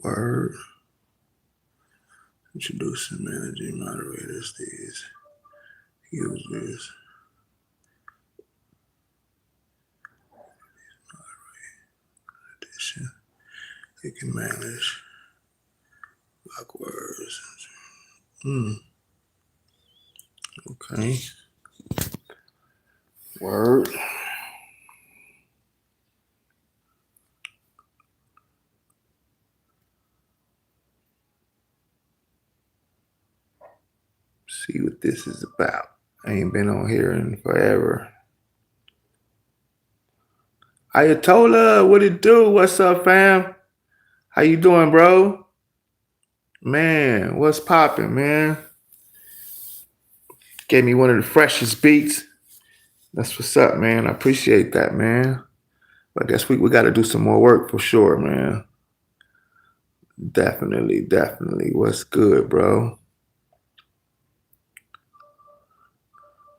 Word. Introducing managing moderators, these users. Addition. They can manage block words. Okay. Word. See what this is about. I ain't been on here in forever. Ayatollah, what it do? What's up, fam? How you doing, bro? Man, what's popping, man? Gave me one of the freshest beats. That's what's up, man. I appreciate that, man. But I guess we got to do some more work for sure, man. Definitely. What's good, bro?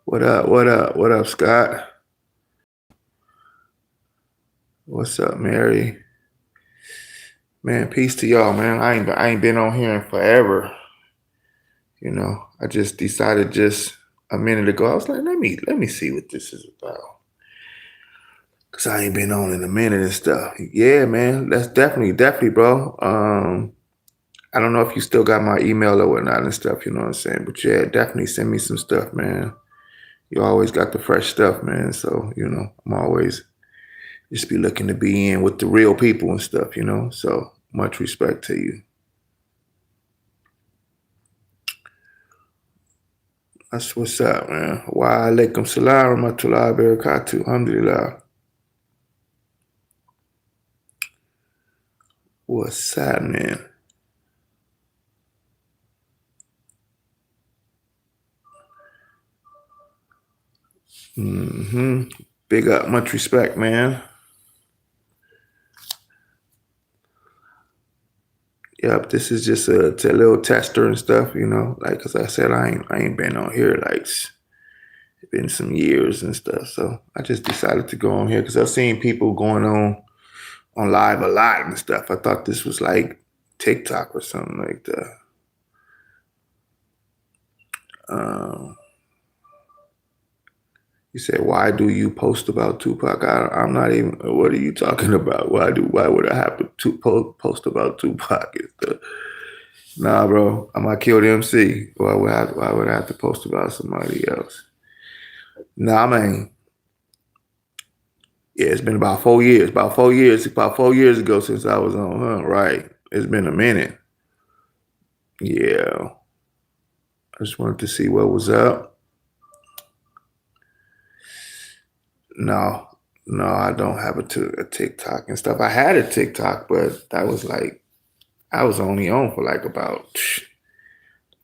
What up, Scott? What's up, Mary? Man, peace to y'all, man. I ain't been on here in forever. You know, I just decided just a minute ago. I was like, let me see what this is about. Cause I ain't been on in a minute and stuff. Yeah, man. That's definitely, bro. I don't know if you still got my email or whatnot and stuff, you know what I'm saying? But yeah, definitely send me some stuff, man. You always got the fresh stuff, man. So, you know, I'm always just be looking to be in with the real people and stuff, you know. So much respect to you. That's what's up, man. Wa alaikum salam wa rahmatullahi wa barakatuh. Alhamdulillah. What's up, man? Big up, much respect, man. Yep, this is just a little tester and stuff, you know. Like as I said, I ain't been on here like it's been some years and stuff. So I just decided to go on here because I've seen people going on live a lot and stuff. I thought this was like TikTok or something like that. You said, why do you post about Tupac? I'm not even, what are you talking about? Why would I have to post about Tupac? Nah, bro, I'm AKILTHEMCTV. Why would I have to post about somebody else? Nah, I mean, yeah, it's been about 4 years. About 4 years ago since I was on, huh? Right. It's been a minute. Yeah. I just wanted to see what was up. No, I don't have a TikTok and stuff. I had a TikTok, but that was like, I was only on for like about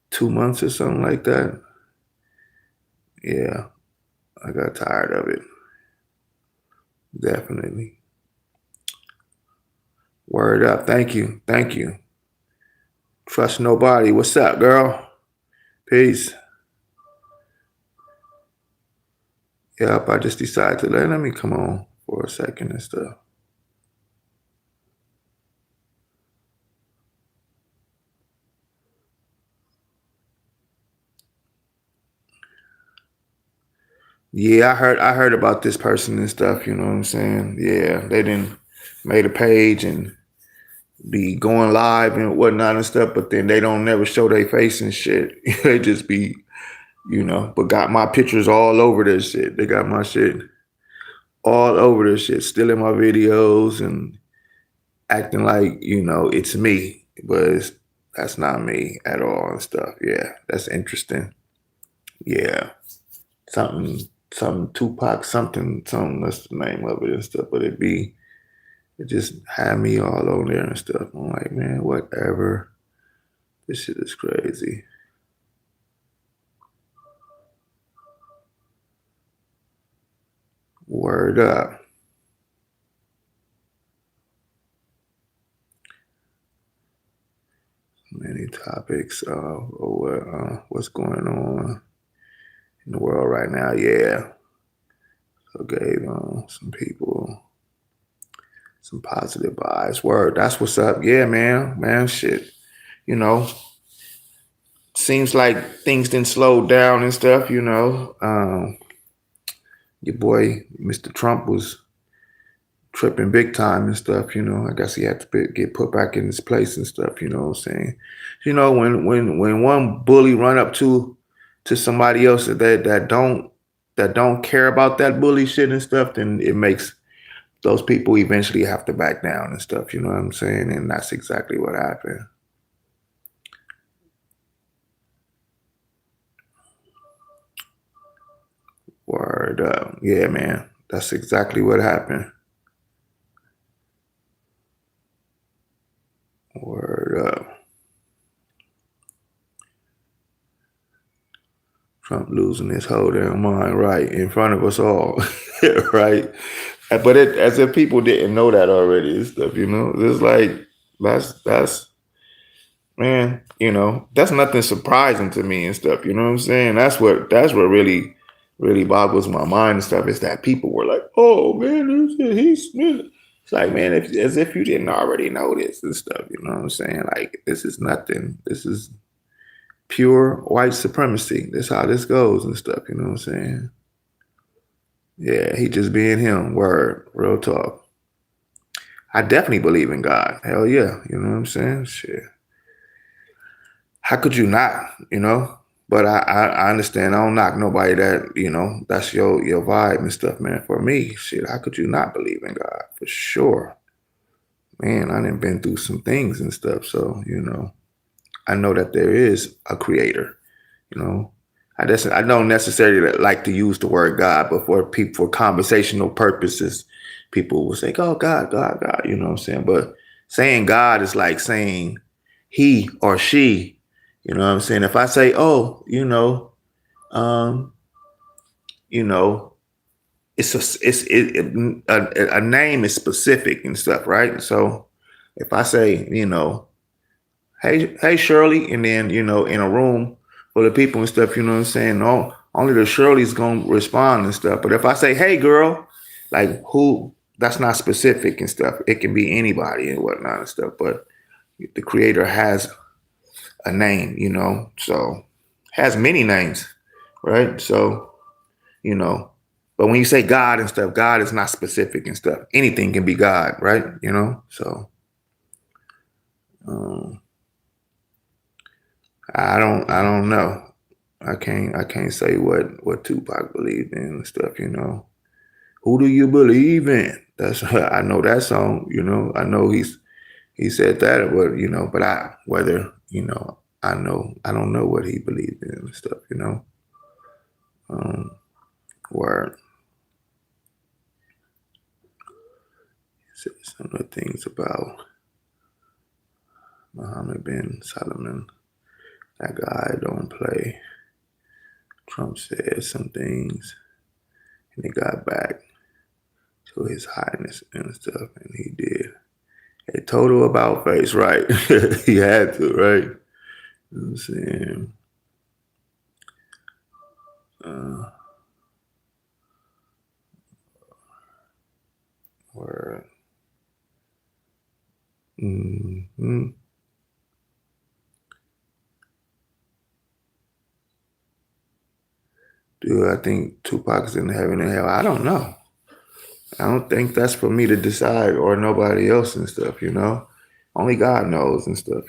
2 months or something like that. Yeah, I got tired of it. Definitely. Word up. Thank you. Trust nobody. What's up, girl? Peace. Yep, I just decided to let me come on for a second and stuff. Yeah, I heard about this person and stuff, you know what I'm saying? Yeah, they didn't made a page and be going live and whatnot and stuff, but then they don't never show their face and shit. They just be, you know, but got my pictures all over this shit. They got my shit all over this shit, stealing my videos and acting like, you know, it's me, but that's not me at all and stuff. Yeah, that's interesting. Yeah, something Tupac, something, that's the name of it and stuff, but it just had me all on there and stuff. I'm like, man, whatever. This shit is crazy. Word up. Many topics. What's going on in the world right now? Yeah. So gave some Some positive vibes. Word. That's what's up. Yeah, man. Man, shit. You know, seems like things didn't slow down and stuff, you know. Your boy, Mr. Trump, was tripping big time and stuff, you know. I guess he had to get put back in his place and stuff, you know what I'm saying? You know, when one bully run up to somebody else that don't care about that bully shit and stuff, then it makes those people eventually have to back down and stuff, you know what I'm saying? And that's exactly what happened. Word up. Yeah, man. That's exactly what happened. Word up. Trump losing his whole damn mind, right, in front of us all, right? But as if people didn't know that already and stuff, you know? It's like, that's, man, you know, that's nothing surprising to me and stuff, you know what I'm saying? That's what really boggles my mind and stuff, is that people were like, oh, man, it's like, man, as if you didn't already know this and stuff, you know what I'm saying? Like, this is nothing. This is pure white supremacy. That's how this goes and stuff, you know what I'm saying? Yeah, he just being him. Word, real talk. I definitely believe in God. Hell yeah, you know what I'm saying? Shit. How could you not, you know? But I understand. I don't knock nobody that, you know, that's your vibe and stuff, man. For me, shit, how could you not believe in God? For sure. Man, I done been through some things and stuff. So, you know, I know that there is a creator. You know, I don't necessarily like to use the word God, but for conversational purposes, people will say, "Oh, God, God, God." You know what I'm saying? But saying God is like saying he or she. You know what I'm saying? If I say, "Oh, um, you know, a name is specific and stuff, right?" So if I say, hey Shirley, and then in a room full of people and stuff, you know what I'm saying? No, only the Shirley's gonna respond and stuff. But if I say, hey girl, like who? That's not specific and stuff. It can be anybody and whatnot and stuff. But the creator has a name, so has many names, right? So you know, but when you say God and stuff, God is not specific and stuff. Anything can be God, right? So. Um, I don't know. I can't say what Tupac believed in and stuff, Who do you believe in? That's I know that song, I know he said that, but but I don't know what he believed in and stuff. Um where he said some of the things about Mohammed bin Salman. That guy don't play. Trump said some things and he got back to his highness and stuff, and he did a total about face, right? He had to, right? You know what I'm saying? Uh, where, mm-hmm. Do I think Tupac's in heaven and hell? I don't know. I don't think that's for me to decide or nobody else and stuff. Only God knows and stuff.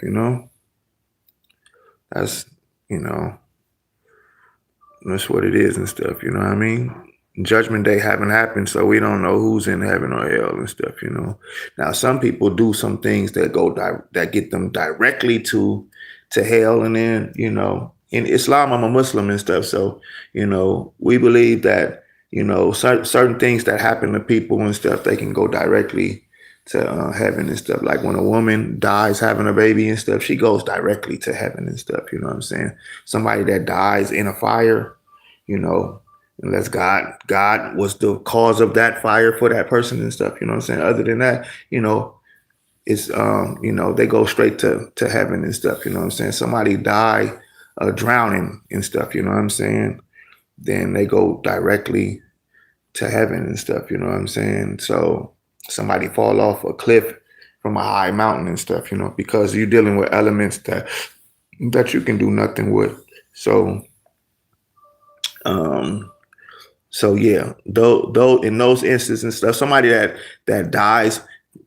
That's, you know, that's what it is and stuff, you know what I mean? Judgment Day haven't happened, so we don't know who's in heaven or hell and stuff. Now, some people do some things that that get them directly to hell, and then in Islam, I'm a Muslim and stuff, so we believe that certain things that happen to people and stuff, they can go directly to heaven and stuff. Like when a woman dies having a baby and stuff, she goes directly to heaven and stuff. You know what I'm saying? Somebody that dies in a fire, you know, unless God was the cause of that fire for that person and stuff. You know what I'm saying? Other than that, it's they go straight to heaven and stuff. You know what I'm saying? Somebody die drowning and stuff. You know what I'm saying? Then they go directly to heaven and stuff. You know what I'm saying? So somebody fall off a cliff from a high mountain and stuff, because you're dealing with elements that you can do nothing with. So, um, so yeah, though in those instances and stuff, somebody that dies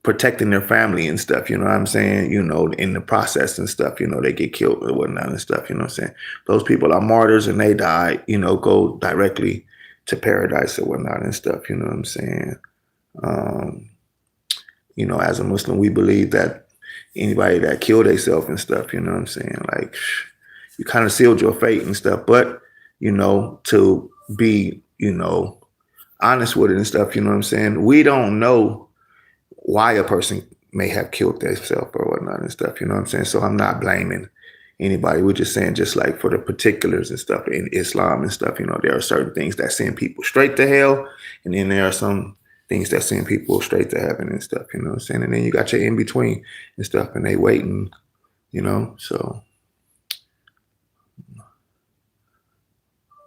protecting their family and stuff, you know what I'm saying? In the process and stuff, they get killed or whatnot and stuff, you know what I'm saying? Those people are martyrs and they die, go directly to paradise or whatnot and stuff, you know what I'm saying? Um, as a Muslim, we believe that anybody that killed themselves and stuff, you know what I'm saying? Like, you kind of sealed your fate and stuff. But, to be, honest with it and stuff, you know what I'm saying? We don't know why a person may have killed themselves or whatnot and stuff, you know what I'm saying? So I'm not blaming anybody. We're just saying, just like for the particulars and stuff in Islam and stuff, there are certain things that send people straight to hell. And then there are some things that send people straight to heaven and stuff, you know what I'm saying? And then you got your in between and stuff, and they waiting, so.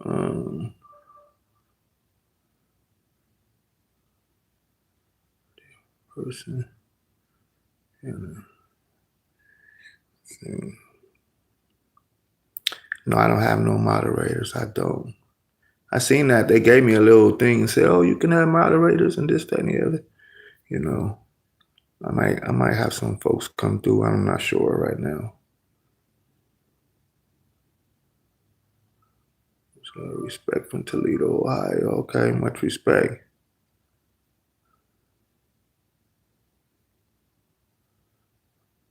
Um, person, no, I don't have no moderators. I don't. I seen that they gave me a little thing and said, "Oh, you can have moderators and this, that, and the other." You know, I might have some folks come through. I'm not sure right now. So respect from Toledo, Ohio. Okay, much respect.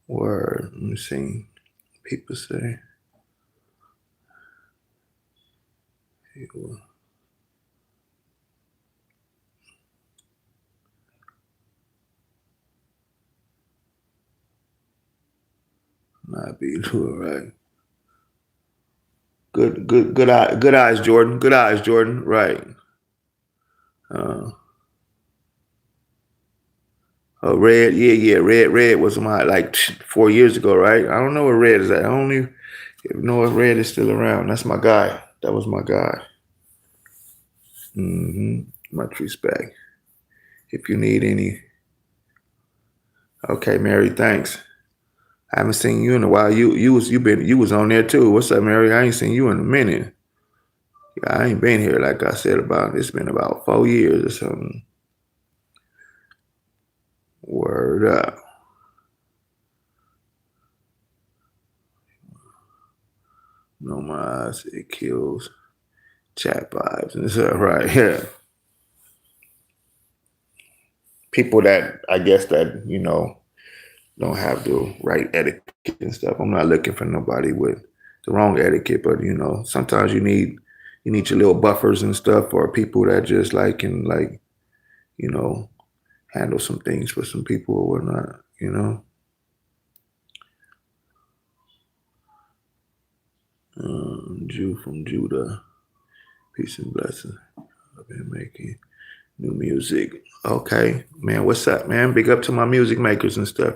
Word. Let me see. People say he will not be doing right. Good eyes, Jordan. Good eyes, Jordan. Right. Uh, Red, yeah. Red was my like 4 years ago, right? I don't know where Red is at. I don't even know if Red is still around. That's my guy. That was my guy. Much respect. If you need any, okay, Mary. Thanks. I haven't seen you in a while. You was on there too. What's up, Mary? I ain't seen you in a minute. Yeah, I ain't been here like I said about. It's been about 4 years or something. Word up. No, my eyes, it kills chat vibes and stuff, right? Yeah. People that I guess that don't have the right etiquette and stuff. I'm not looking for nobody with the wrong etiquette, but sometimes you need your little buffers and stuff, or people that just can you know handle some things for some people or whatnot. Jew from Judah, peace and blessings. I've been making new music. Okay, man, what's up, man? Big up to my music makers and stuff.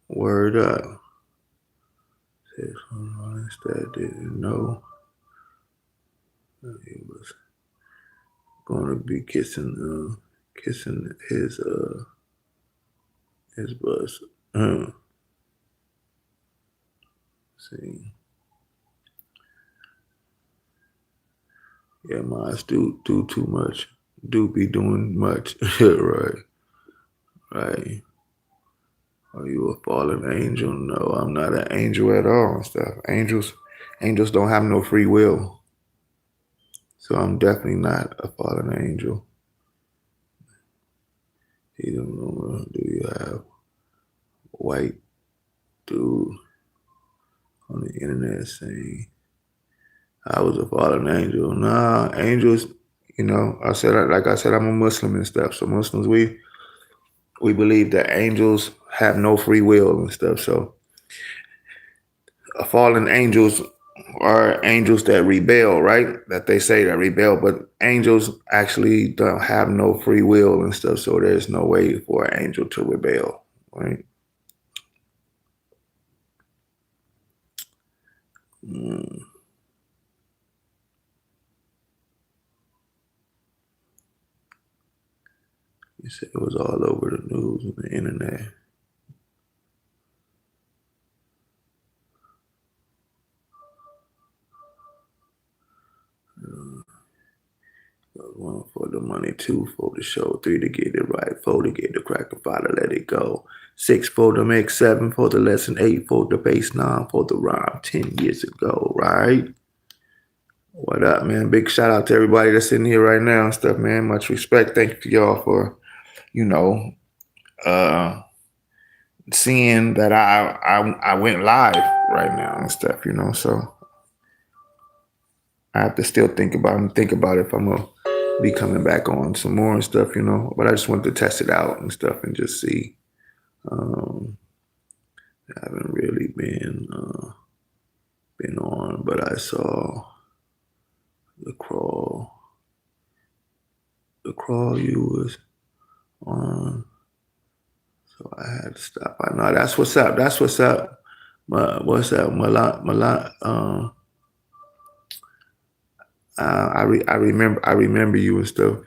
Word up. Says that didn't know he was gonna be kissing his bus. See, yeah, mines do too much. Do be doing much. Right, right. Are you a fallen angel? No, I'm not an angel at all and stuff. Angels don't have no free will. So I'm definitely not a fallen angel. You don't know, do you have white dude on the internet saying I was a fallen angel? Nah, angels, like I said, I'm a Muslim and stuff. So Muslims, we believe that angels have no free will and stuff. So fallen angels are angels that rebel, right? That they say that rebel, but angels actually don't have no free will and stuff. So there's no way for an angel to rebel, right? You said it was all over the news and the internet. One for the money, two for the show, three to get it right, four to get the cracker, five to let it go, six for the mix, seven for the lesson, eight for the bass, nine for the rhyme. 10 years ago, right? What up, man? Big shout out to everybody that's in here right now and stuff, man. Much respect. Thank you for y'all for, you know, uh seeing that I went live right now and stuff, So I have to still think about if I'm gonna be coming back on some more and stuff. But I just wanted to test it out and stuff and just see. Um, I haven't really been on, but I saw the crawl. The crawl you was on, so I had to stop. I know that's what's up. That's what's up. What's up, Milan? I remember you and stuff.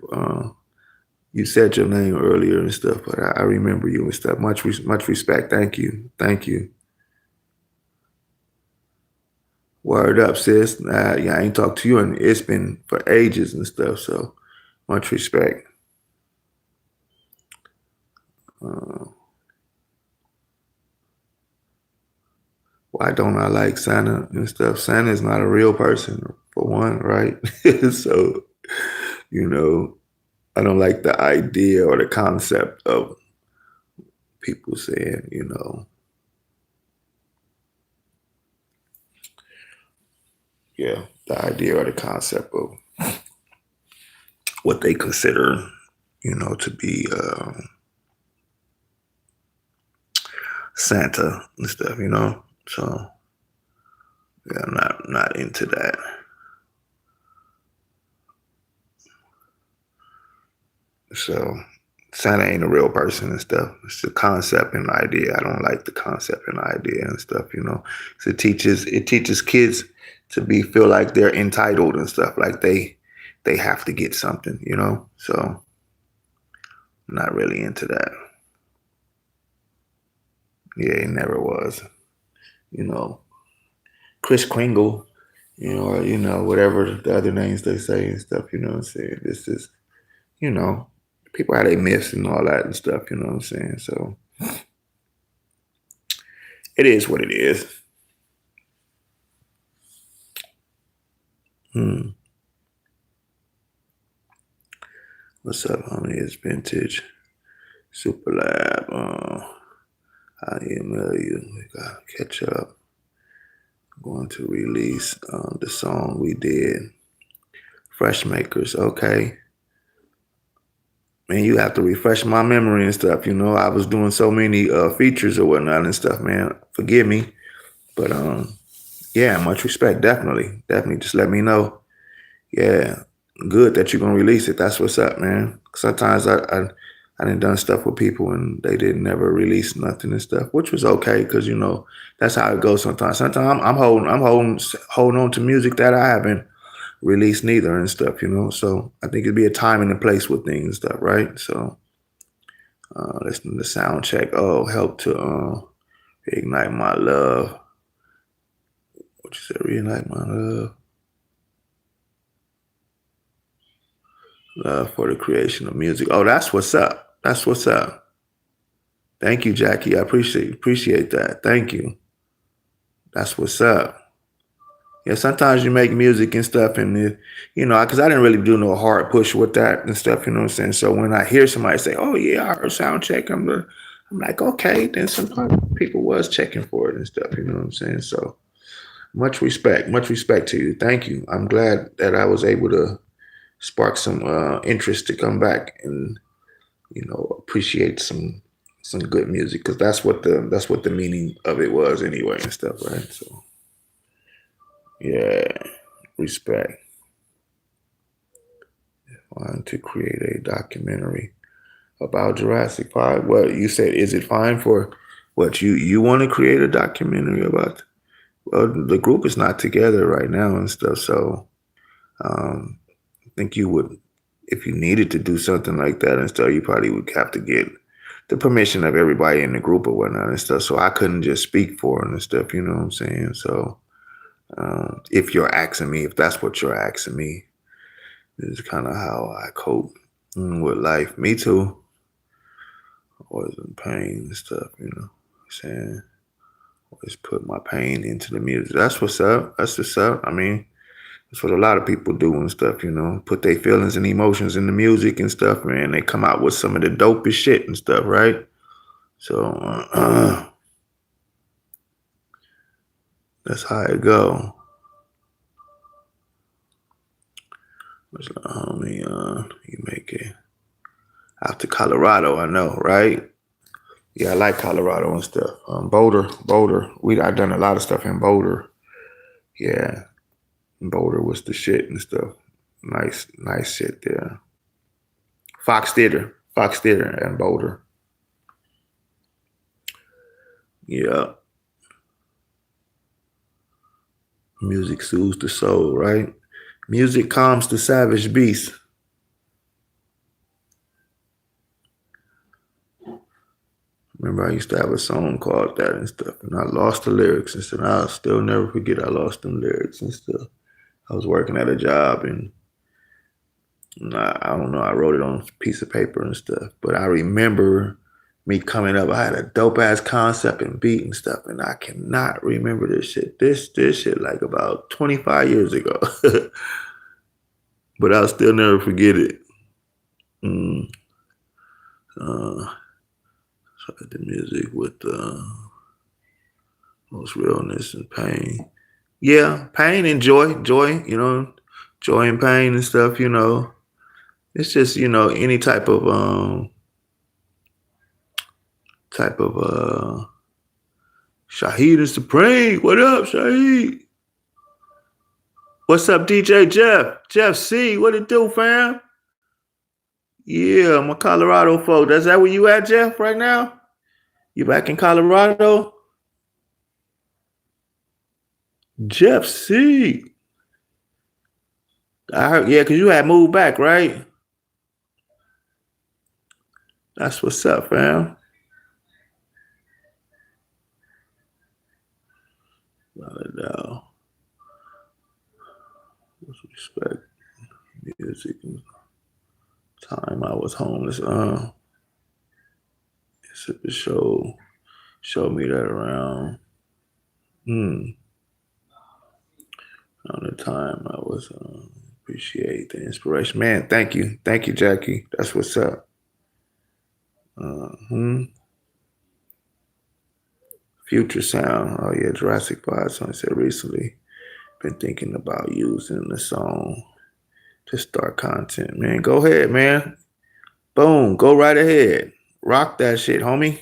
You said your name earlier and stuff, but I remember you and stuff. Much respect. Thank you. Thank you. Word up, sis. Yeah, I ain't talked to you, and it's been for ages and stuff. So much respect. Why don't I like Santa and stuff? Santa's not a real person, for one, right? So, you know, I don't like the idea or the concept of people saying, yeah, the idea or the concept of what they consider, to be Santa and stuff. So yeah, I'm not into that. So Santa ain't a real person and stuff. It's the concept and the idea. I don't like the concept and the idea and stuff. So it teaches kids to feel like they're entitled and stuff, like they have to get something. So I'm not really into that. Yeah, it never was. You know, Chris Kringle, or whatever the other names they say and stuff, what I'm saying? This is, you know, people have their myths and all that and stuff, what I'm saying? So it is what it is. Hmm. What's up, homie? It's vintage. Super Lab. I email you. We gotta catch up. Going to release the song we did. Fresh Makers, okay. Man, you have to refresh my memory and stuff. I was doing so many features or whatnot and stuff, man. Forgive me. But yeah, much respect. Definitely. Definitely. Just let me know. Yeah. Good that you're gonna release it. That's what's up, man. Sometimes I done stuff with people and they didn't never release nothing and stuff, which was okay because that's how it goes sometimes. Sometimes I'm holding on to music that I haven't released neither and stuff. So I think it'd be a time and a place with things and stuff, right? So listen to the sound check. Oh, help to reignite my love. What you said, reignite my love. Love for the creation of music. Oh, that's what's up. That's what's up. Thank you, Jackie. I appreciate that. Thank you. That's what's up. Yeah, sometimes you make music and stuff, and because I didn't really do no hard push with that and stuff. You know what I'm saying? So when I hear somebody say, "Oh yeah, I heard sound check," I'm like, okay. Then sometimes people was checking for it and stuff. You know what I'm saying? So much respect to you. Thank you. I'm glad that I was able to spark some interest to come back and appreciate some good music because that's what the meaning of it was anyway and stuff, right? So yeah, respect. Wanted to create a documentary about Jurassic Park. What you said? Is it fine for what you want to create a documentary about? Well, the group is not together right now and stuff, so I think you would if you needed to do something like that and stuff, you probably would have to get the permission of everybody in the group or whatnot and stuff. So I couldn't just speak for it and stuff, you know what I'm saying? So if you're asking me, if that's what you're asking me, this is kind of how I cope with life. Me too. Always in pain and stuff, you know what I'm saying? Always put my pain into the music. That's what's up. That's what's up. I mean, that's what a lot of people do and stuff, you know, put their feelings and emotions in the music and stuff, man. They come out with some of the dopest shit and stuff, right? So that's how it go. What's the homie? You make it out to Colorado, I know, right? Yeah, I like Colorado and stuff. Boulder. I done a lot of stuff in Boulder. Yeah, Boulder was the shit and stuff. Nice shit there. Fox Theater and Boulder. Yeah. Music soothes the soul, right? Music calms the savage beast. Remember, I used to have a song called that and stuff, and I lost the lyrics and stuff. I'll still never forget I lost them lyrics and stuff. I was working at a job and I don't know, I wrote it on a piece of paper and stuff. But I remember me coming up, I had a dope ass concept and beat and stuff, and I cannot remember this shit. This shit like about 25 years ago. But I'll still never forget it. So the music with most realness and pain. Yeah, pain and joy, you know, joy and pain and stuff, you know. It's just, you know, any type of Shaheed is supreme. What up, Shaheed? What's up, DJ Jeff? Jeff C, what it do, fam? Yeah, I'm a Colorado folk. Is that where you at, Jeff, right now? You back in Colorado? Jeff C. I heard, yeah, because you had moved back, right? That's what's up, fam. Now, respect music and time I was homeless. It showed me that around. On the time I was appreciate the inspiration. Man, thank you, Jackie. That's what's up. Future sound. Oh yeah, Jurassic Park song I said recently. Been thinking about using the song to start content. Man, go ahead, man. Boom, go right ahead. Rock that shit, homie.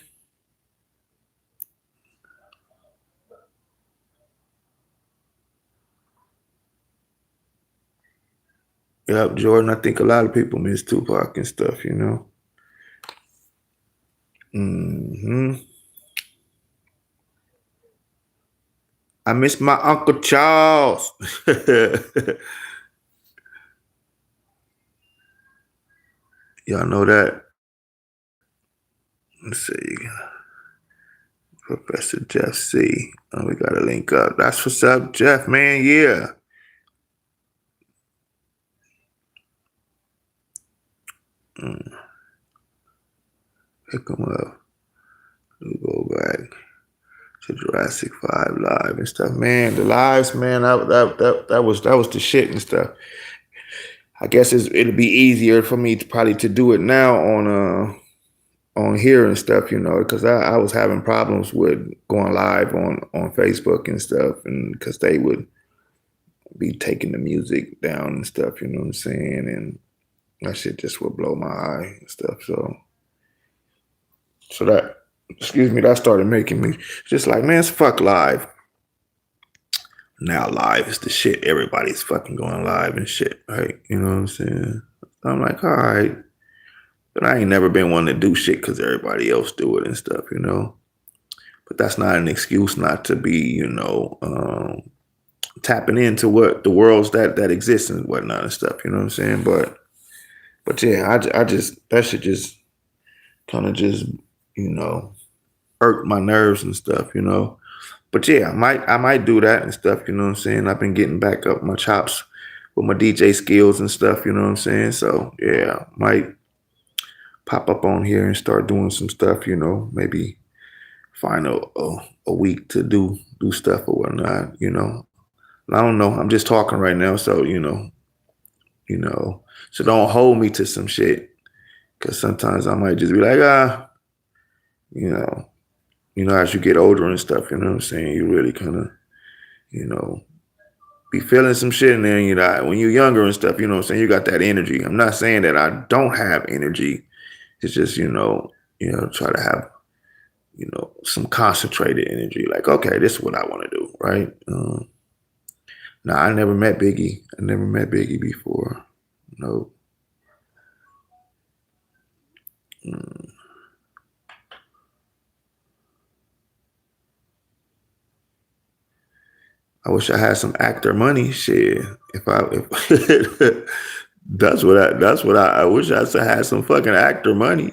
Yep, Jordan. I think a lot of people miss Tupac and stuff, you know. I miss my Uncle Charles. Y'all know that? Let's see. Professor Jeff C. Oh, we got to link up. That's what's up, Jeff, man. Yeah. Pick them up. We'll go back to Jurassic 5 live and stuff. Man, the lives, man, that was the shit and stuff. I guess it'll be easier for me to do it now on here and stuff, you know, because I was having problems with going live on Facebook and stuff, and because they would be taking the music down and stuff, you know what I'm saying, and that shit just would blow my eye and stuff. So that, that started making me just like, man, it's fuck live. Now live is the shit. Everybody's fucking going live and shit, right? You know what I'm saying? I'm like, all right. But I ain't never been one to do shit because everybody else do it and stuff, you know? But that's not an excuse not to be, you know, tapping into what the worlds that exist and whatnot and stuff, you know what I'm saying? But But yeah, I just that should just kind of just you know irk my nerves and stuff, you know. But yeah, I might do that and stuff, you know what I'm saying? I've been getting back up my chops with my DJ skills and stuff, you know what I'm saying? So yeah, might pop up on here and start doing some stuff, you know, maybe find a week to do stuff or whatnot, you know. I don't know. I'm just talking right now, so you know. So don't hold me to some shit. Cause sometimes I might just be like, you know, as you get older and stuff, you know what I'm saying? You really kind of, you know, be feeling some shit, and then when you're younger and stuff, you know what I'm saying, you got that energy. I'm not saying that I don't have energy. It's just, try to have, some concentrated energy. Like, okay, this is what I want to do, right? Now I never met Biggie. I never met Biggie before. No. Mm. I wish I had some actor money. Shit. If I wish I had some fucking actor money.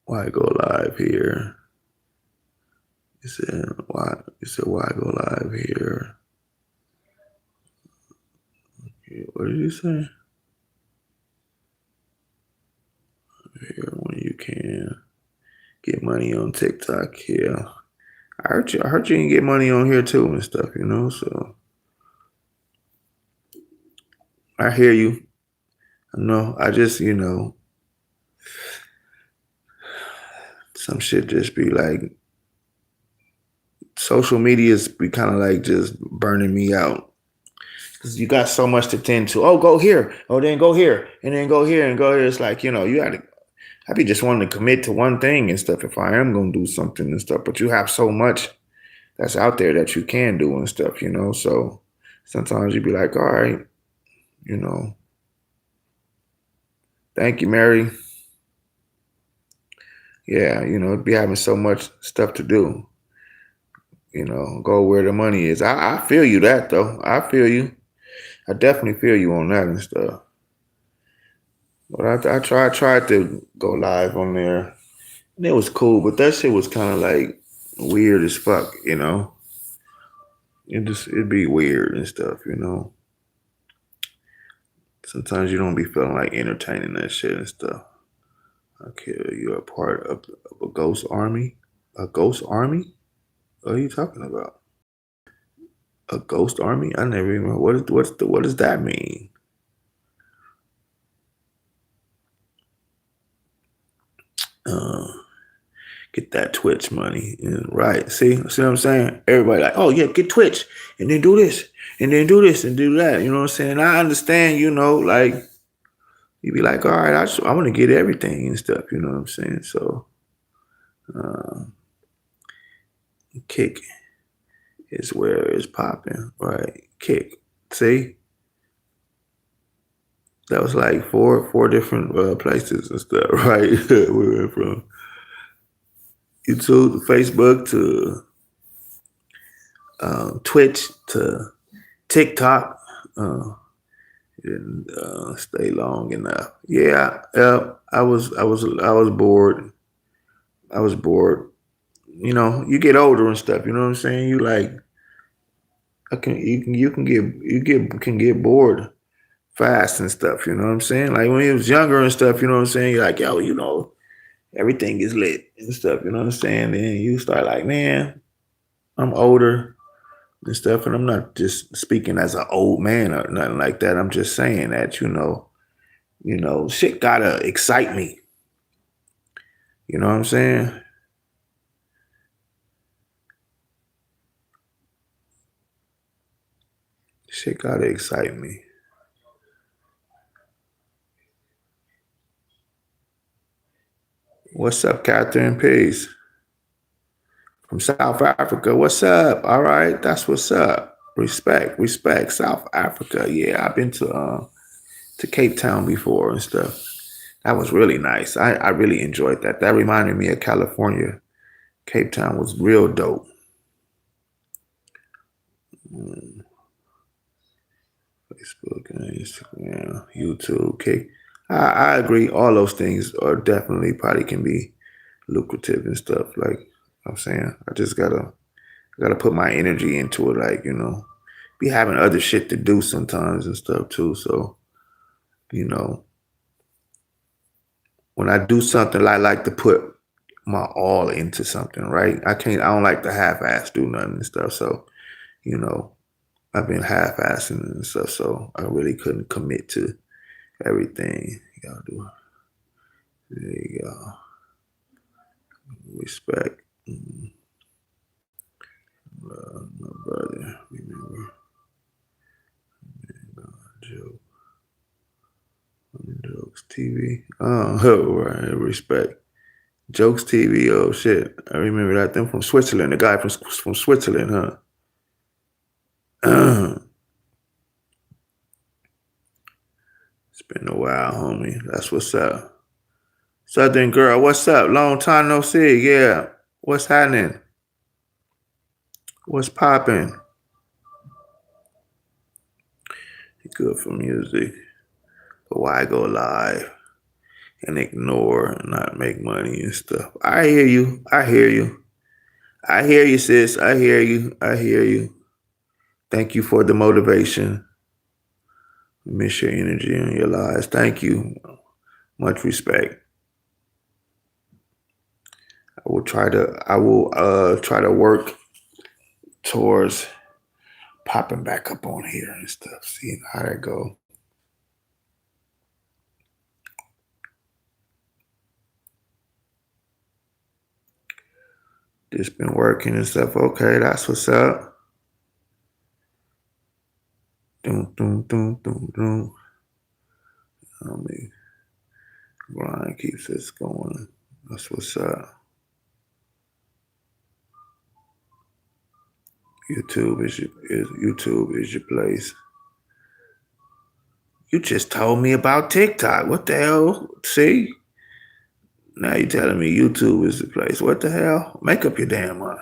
Why go live here? Why go live here? What did you say? Here when you can get money on TikTok. Yeah. I heard you can get money on here too and stuff, you know, so I hear you. I know. I just, some shit just be like social media's be kind of like just burning me out. Cause you got so much to tend to. Oh, go here. Oh, then go here. And then go here and go here. It's like, you gotta I be just wanting to commit to one thing and stuff if I am gonna do something and stuff. But you have so much that's out there that you can do and stuff, you know. So sometimes you be like, all right, you know, thank you, Mary. Yeah, be having so much stuff to do. Go where the money is. I feel you that though. I feel you. I definitely feel you on that and stuff. But I tried to go live on there, and it was cool. But that shit was kind of like weird as fuck, you know. It'd be weird and stuff, you know. Sometimes you don't be feeling like entertaining that shit and stuff. Okay, you're a part of a ghost army. A ghost army? What are you talking about? A ghost army? I never even. What does that mean? Uh, get that Twitch money. Right. See what I'm saying? Everybody like, oh yeah, get Twitch and then do this and then do this and do that. You know what I'm saying? I understand, like you be like, all right, I want to get everything and stuff. You know what I'm saying? So, uh, Kick is where it's popping, right? Kick. See, that was like four different places and stuff, right? We went from YouTube to Facebook to Twitch to TikTok. Didn't stay long enough. Yeah, I was bored. I was bored. You get older and stuff. You know what I'm saying? You like, can get bored fast and stuff. You know what I'm saying? Like when you was younger and stuff. You know what I'm saying? You're like, yo, everything is lit and stuff. You know what I'm saying? Then you start like, man, I'm older and stuff, and I'm not just speaking as an old man or nothing like that. I'm just saying that, shit gotta excite me. You know what I'm saying? Shit gotta excite me. What's up, Catherine? Peace. From South Africa. What's up? All right, that's what's up. Respect. South Africa. Yeah, I've been to Cape Town before and stuff. That was really nice. I really enjoyed that. That reminded me of California. Cape Town was real dope. Facebook and Instagram, YouTube, Kick. I agree. All those things are definitely probably can be lucrative and stuff. Like I'm saying, I just gotta put my energy into it. Like be having other shit to do sometimes and stuff too. So you know, when I do something, I like to put my all into something. Right? I don't like to half-ass do nothing and stuff. So you know, I've been half-assing and stuff. So I really couldn't commit to everything. Y'all do. There you go. Respect. Love my brother. Remember. Joke. Jokes TV. Oh, right. Respect. Jokes TV. Oh shit. I remember that. Them from Switzerland. The guy from Switzerland, huh? It's been a while, homie. That's what's up. Southern girl, what's up? Long time no see. Yeah. What's happening? What's popping? Good for music. But why go live and ignore and not make money and stuff? I hear you. I hear you. I hear you, sis. I hear you. I hear you. Thank you for the motivation. Miss your energy and your lives. Thank you. Much respect. I will try to work towards popping back up on here and stuff, seeing how that go. Just been working and stuff. Okay, that's what's up. Doom, doom, doom, doom, doom. Brian keeps this going. That's what's up. YouTube is your place. You just told me about TikTok. What the hell? See? Now you're telling me YouTube is the place. What the hell? Make up your damn mind.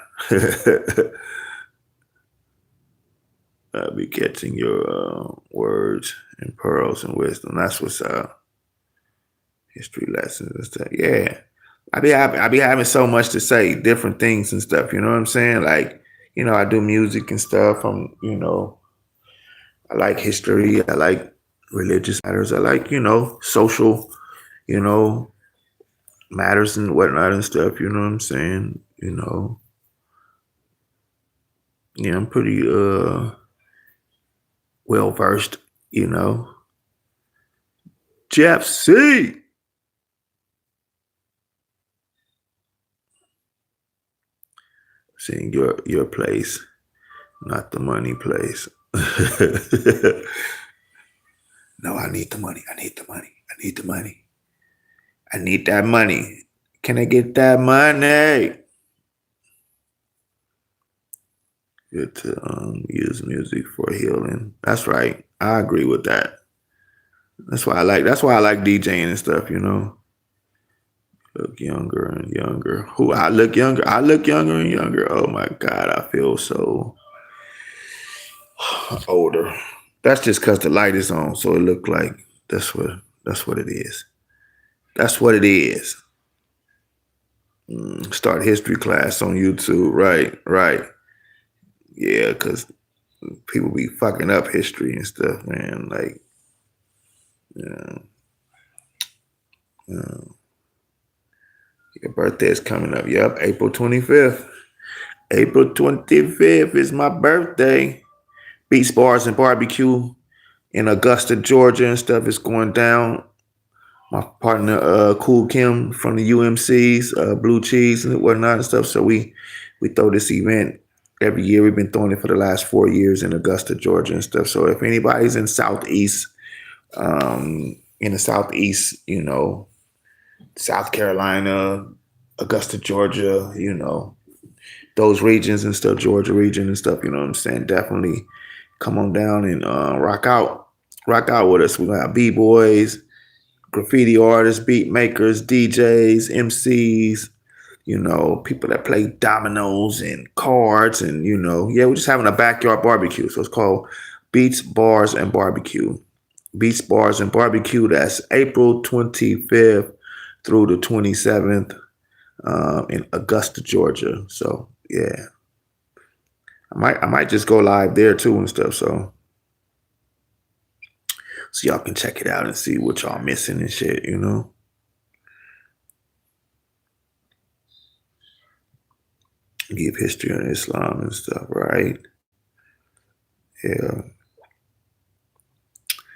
I'll be catching your words and pearls and wisdom. That's what's up. History lessons and stuff. Yeah. I be having so much to say, different things and stuff. You know what I'm saying? Like, I do music and stuff. I like history. I like religious matters. I like, social, you know, matters and whatnot and stuff. You know what I'm saying? Yeah, I'm pretty well versed. Jeff C. Seeing your place, not the money place. No, I need the money. I need the money. I need the money. I need that money. Can I get that money? Good to use music for healing. That's right. I agree with that. That's why I like DJing and stuff, Look younger and younger. Who I look younger? I look younger and younger. Oh my God, I feel so older. That's just because the light is on, so it look like that's what it is. That's what it is. Start history class on YouTube. Right, right. Yeah, because people be fucking up history and stuff, man. Like, yeah. Your birthday is coming up. Yep, April 25th. April 25th is my birthday. Beats Bars and Barbecue in Augusta, Georgia and stuff is going down. My partner, Cool Kim from the UMCs, Blue Cheese and whatnot and stuff. So we throw this event every year. We've been throwing it for the last 4 years in Augusta, Georgia and stuff. So if anybody's in the Southeast, South Carolina, Augusta, Georgia, those regions and stuff, Georgia region and stuff, you know what I'm saying? Definitely come on down and rock out with us. We got B-boys, graffiti artists, beat makers, DJs, MCs, people that play dominoes and cards and, we're just having a backyard barbecue. So it's called Beats, Bars, and Barbecue. Beats, Bars, and Barbecue. That's April 25th through the 27th in Augusta, Georgia. So yeah, I might just go live there too and stuff. So y'all can check it out and see what y'all missing and shit. You know. Give history on Islam and stuff, right? Yeah.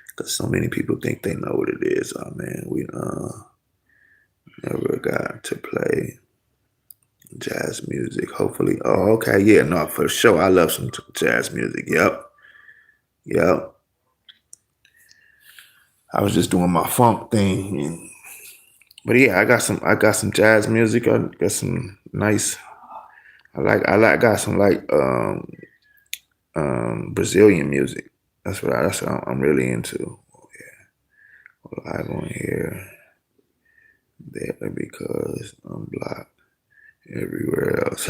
Because so many people think they know what it is. Oh man, we never got to play jazz music. Hopefully. Oh, okay. Yeah, no, for sure. I love some jazz music. Yep. Yep. I was just doing my funk thing. But yeah, I got some jazz music. I got some nice I got some Brazilian music. That's what I'm really into. Oh, yeah. Live on here. There because I'm blocked everywhere else.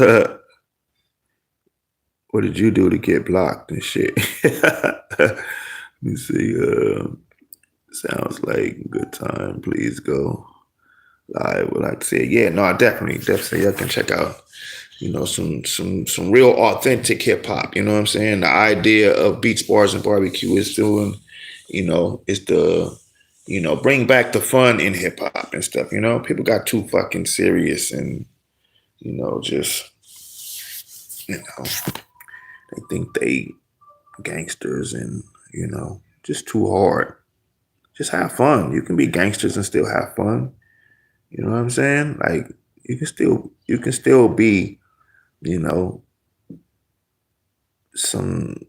What did you do to get blocked and shit? Let me see. Sounds like a good time. Please go live. Would like to say, yeah, no, I definitely, y'all can check out, you know, some real authentic hip hop. You know what I'm saying? The idea of Beats, Bars, and Barbecue is doing, you know, is the, you know, bring back the fun in hip hop and stuff. You know, people got too fucking serious and, you know, just, you know, they think they gangsters and, you know, just too hard. Just have fun. You can be gangsters and still have fun. You know what I'm saying? Like you can still be, you know, some,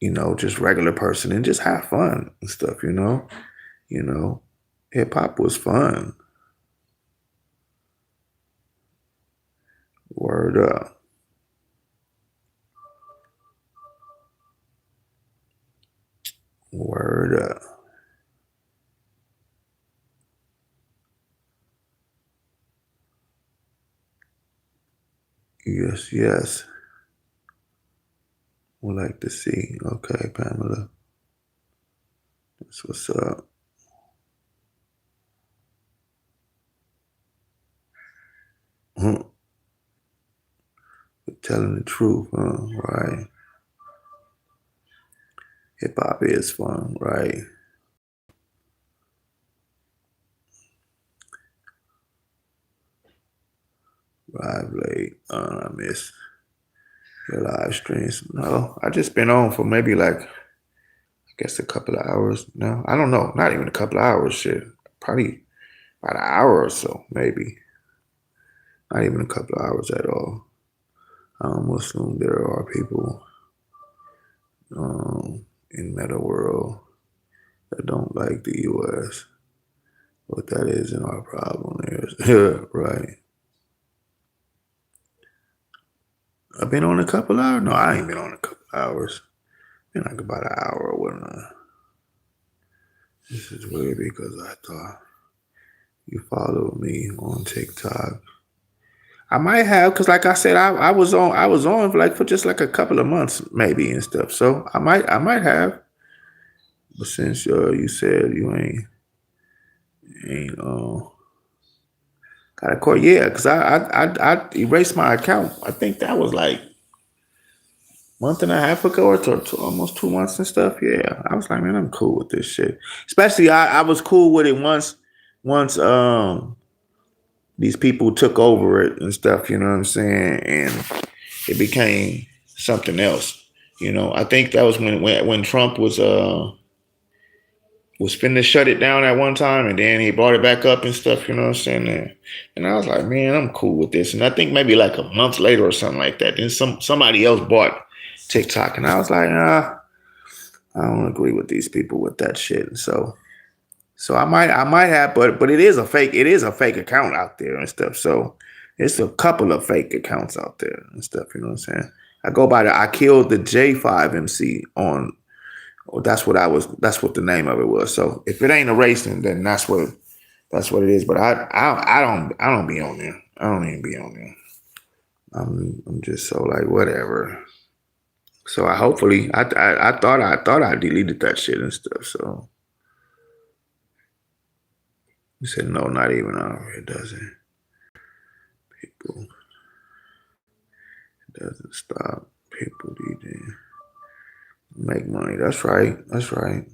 you know, just regular person and just have fun and stuff, you know? You know, hip hop was fun. Word up. Word up. Yes, yes. Would like to see. Okay, Pamela. That's what's up. Huh. Telling the truth, huh? Right. Hip hop is fun, right? Live late. I miss your live streams. No, I just been on for maybe like, I guess a couple of hours now. I don't know. Not even a couple of hours. Shit. Probably about an hour or so, maybe. Not even a couple of hours at all. I almost assume there are people in meta world that don't like the U.S. What that isn't our problem. Is right. I've been on a couple hours. No, I ain't been on a couple hours. Been like about an hour or whatnot. This is weird because I thought you followed me on TikTok. I might have, cause like I said, I was on for just like a couple of months maybe and stuff. So I might have, but since you said you ain't got a court, yeah, cause I erased my account. I think that was like month and a half ago or almost 2 months and stuff. Yeah, I was like, man, I'm cool with this shit. Especially I was cool with it once these people took over it and stuff. You know what I'm saying? And it became something else. You know, I think that was when Trump was finna shut it down at one time, and then he brought it back up and stuff. You know what I'm saying? And I was like, man, I'm cool with this. And I think maybe like a month later or something like that, then somebody else bought TikTok, and I was like, I don't agree with these people with that shit. So I might have, but it is a fake account out there and stuff. So it's a couple of fake accounts out there and stuff. You know what I'm saying? I go by I killed the J5MC on. Oh, that's what the name of it was. So if it ain't erasing, then that's what it is. But I don't be on there. I don't even be on there. I'm just so like whatever. So I hopefully I thought I deleted that shit and stuff. So he said no, not even it doesn't. People, it doesn't stop. People need to make money. That's right. That's right.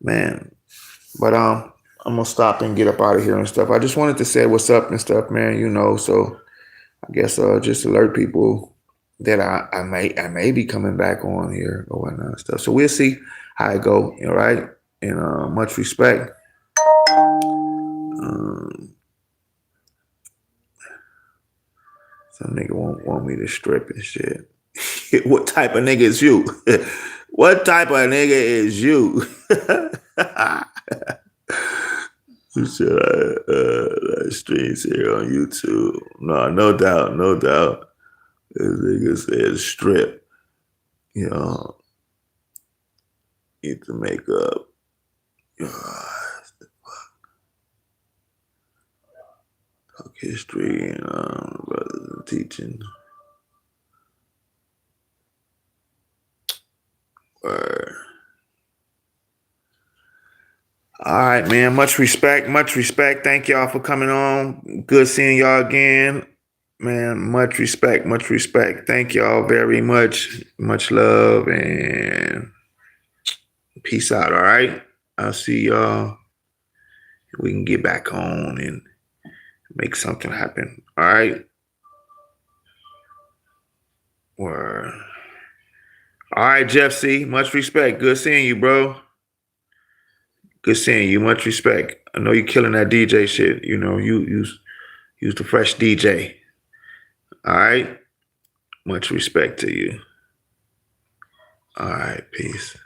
Man. But I'm gonna stop and get up out of here and stuff. I just wanted to say what's up and stuff, man. You know, so I guess just alert people that I may be coming back on here or whatnot and stuff. So we'll see how it go. All right, and much respect. Some nigga won't want me to strip and shit. What type of nigga is you? What type of nigga is you? Should I streams here on YouTube? No, no doubt, no doubt. This nigga said strip. You know, need to make up. Talk history and brothers and teaching. Word. All right, man. Much respect. Much respect. Thank y'all for coming on. Good seeing y'all again. Man, much respect. Much respect. Thank y'all very much. Much love and peace out. All right. I'll see y'all. We can get back on and make something happen. All right. Word. All right, Jeff C. Much respect. Good seeing you, bro. Good seeing you. Much respect. I know you're killing that DJ shit. You know, you's the fresh DJ. All right. Much respect to you. All right. Peace.